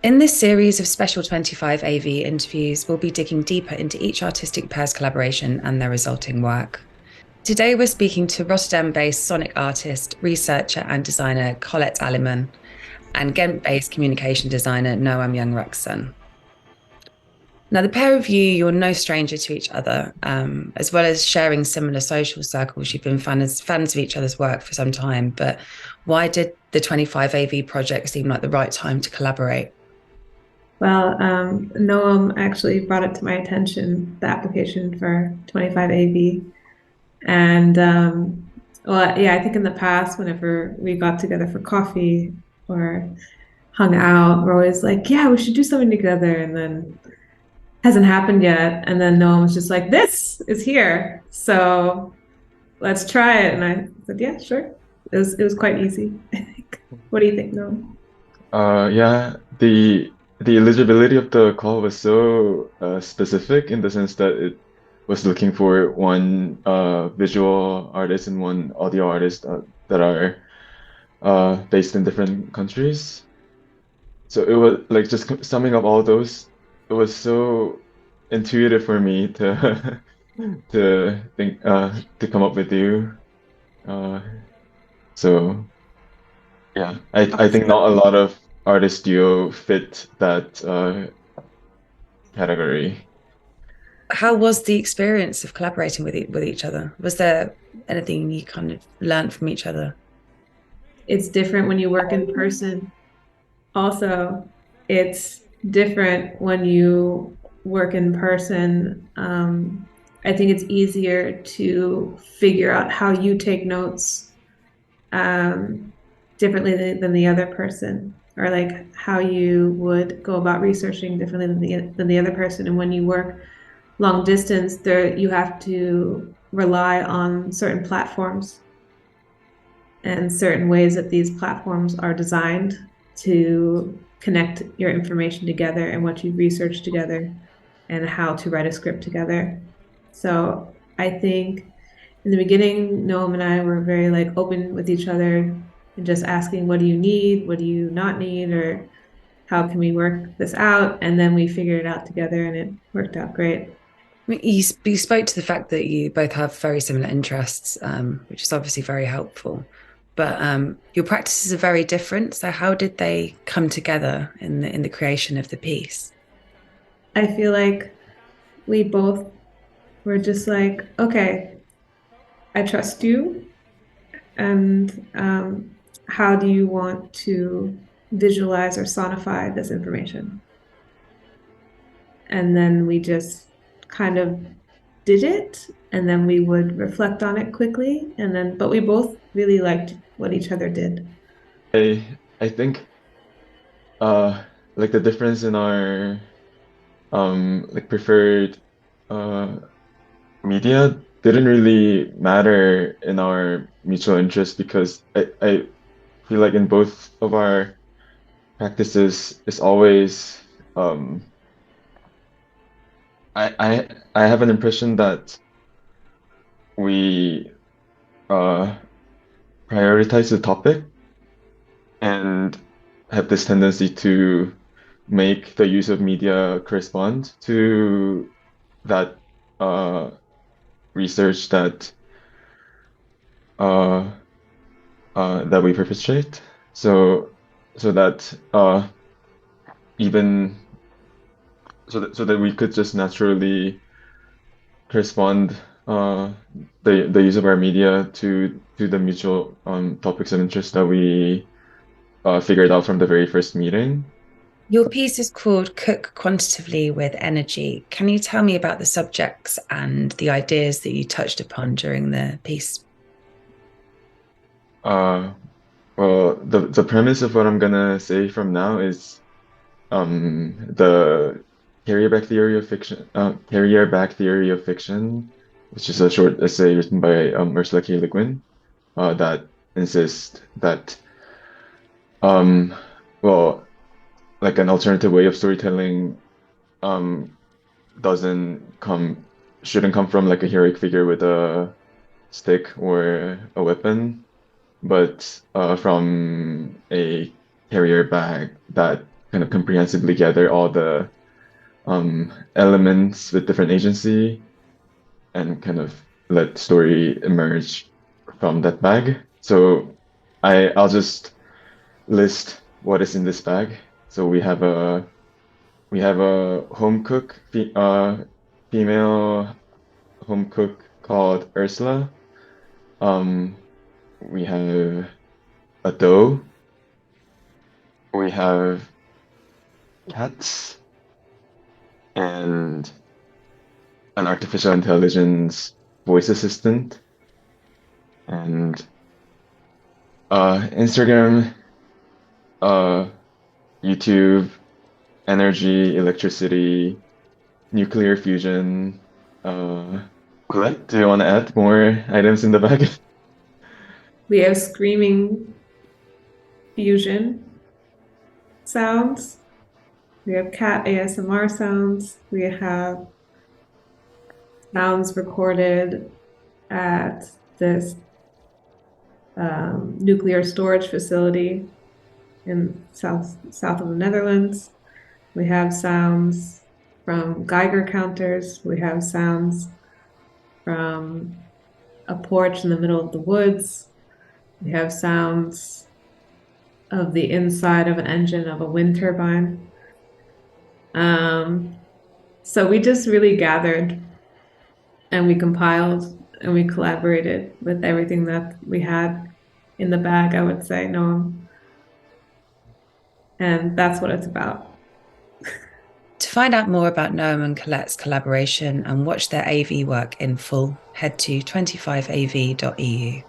In this series of special 25 AV interviews, we'll be digging deeper into each artistic pair's collaboration and their resulting work. Today, we're speaking to Rotterdam-based sonic artist, researcher, and designer Colette Aliman and Ghent-based communication designer Noam Youngrak Son. Now, the pair of you're no stranger to each other, as well as sharing similar social circles. You've been fans of each other's work for some time, but why did the 25 AV project seem like the right time to collaborate? Well, Noam actually brought it to my attention, the application for 25 AV. And well, yeah, I think in the past, whenever we got together for coffee or hung out, we're always like, yeah, we should do something together. And then hasn't happened yet. And then Noam was just like, this is here. So let's try it. And I said, yeah, sure. It was quite easy, I think. What do you think, Noam? Yeah, the eligibility of the call was so specific in the sense that it was looking for one visual artist and one audio artist that are based in different countries. So it was like just summing up all those, it was so intuitive for me to to think to come up with you. Uh, so. Yeah, I think not a lot of artist duo fit that category. How was the experience of collaborating with each other? Was there anything you kind of learned from each other? It's different when you work in person. Also, it's different when you work in person. I think it's easier to figure out how you take notes differently than the other person, or like how you would go about researching differently than the other person. And when you work long distance, there you have to rely on certain platforms and certain ways that these platforms are designed to connect your information together and what you research together and how to write a script together. So I think in the beginning, Noam and I were very like open with each other and just asking, what do you need? What do you not need? Or how can we work this out? And then we figured it out together and it worked out great. I mean, you spoke to the fact that you both have very similar interests, which is obviously very helpful. But your practices are very different. So how did they come together in the creation of the piece? I feel like we both were just like, okay, I trust you. And how do you want to visualize or sonify this information? And then we just kind of did it, and then we would reflect on it quickly. And then, but we both really liked what each other did. I think like the difference in our like preferred uh media didn't really matter in our mutual interest because I feel like in both of our practices it's always I have an impression that we uh prioritize the topic and have this tendency to make the use of media correspond to that uh, research uh, that we perpetrate. So so that even so that we could just naturally correspond the use of our media to the mutual topics of interest that we figured out from the very first meeting. Your piece is called Cook Quantitatively with Energy. Can you tell me about the subjects and the ideas that you touched upon during the piece? Uh, well, the premise of what I'm gonna say from now is the carrier back theory of fiction, which is a short essay written by Ursula K. That insists that um, well, like an alternative way of storytelling um, doesn't come shouldn't come from like a heroic figure with a stick or a weapon, but from a carrier bag that kind of comprehensively gather all the elements with different agency and kind of let story emerge from that bag. So I'll just list what is in this bag. So we have a home cook, female home cook called Ursula. We have a doe. We have cats and an artificial intelligence voice assistant and Instagram, YouTube, energy, electricity, nuclear fusion. Colette, do you want to add more items in the bag? We have screaming fusion sounds. We have cat ASMR sounds. We have sounds recorded at this nuclear storage facility in south of the Netherlands. We have sounds from Geiger counters. We have sounds from a porch in the middle of the woods. We have sounds of the inside of an engine of a wind turbine. So we just really gathered and we compiled and we collaborated with everything that we had in the bag, I would say, Noam. And that's what it's about. To find out more about Noam and Colette's collaboration and watch their AV work in full, head to 25av.eu.